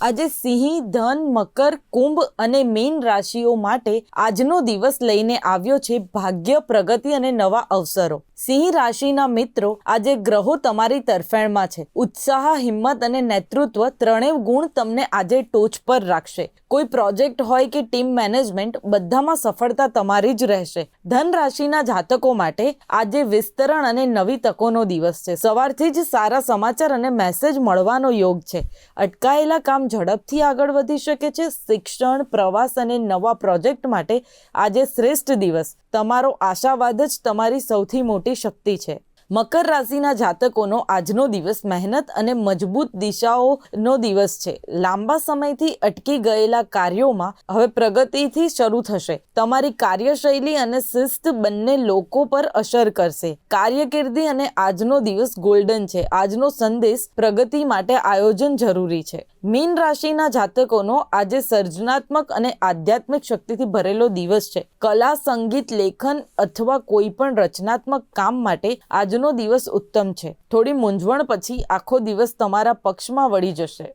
આજે સિંહ, ધન, મકર, કુંભ અને મીન રાશિઓ માટે આજનો દિવસ લઈને આવ્યો છે ભાગ્ય, પ્રગતિ અને નવા અવસરો. સિંહ રાશિના મિત્રો, આજે ગ્રહો તમારી તરફેણમાં છે. ઉત્સાહ, હિંમત અને નેતૃત્વ ત્રણેય ગુણ તમને આજે ટોચ પર રાખશે. કોઈ પ્રોજેક્ટ હોય કે ટીમ મેનેજમેન્ટ, બધામાં સફળતા તમારી જ રહેશે. ધન રાશિના જાતકો માટે આજે વિસ્તરણ અને નવી તકોનો દિવસ છે. સવારથી જ સારા સમાચાર અને મેસેજ મળવાનો યોગ છે. અટકાયેલા કામ ઝડપથી આગળ વધી શકે છે. શિક્ષણ, પ્રવાસ અને નવા પ્રોજેક્ટ માટે આજે શ્રેષ્ઠ દિવસ. તમારો આશાવાદ જ તમારી સૌથી મોટી શક્તિ છે. મકર રાશિના જાતકોનો આજનો દિવસ મહેનત અને મજબૂત દિશાઓનો દિવસ છે. લાંબા સમયથી અટકી ગયેલા કાર્યોમાં હવે પ્રગતિથી શરૂ થશે. તમારી કાર્યશૈલી અને શિસ્ત બંને લોકો પર અસર કરશે. કારકિર્દી અને આજનો દિવસ ગોલ્ડન છે. આજનો સંદેશ પ્રગતિ માટે આયોજન જરૂરી છે. મીન રાશિના જાતકોનો આજે સર્જનાત્મક અને આધ્યાત્મિક શક્તિથી ભરેલો દિવસ છે. કલા, સંગીત, લેખન અથવા કોઈ પણ રચનાત્મક કામ માટે આજનો દિવસ ઉત્તમ છે. થોડી મૂંઝવણ પછી આખો દિવસ તમારા પક્ષમાં વળી જશે.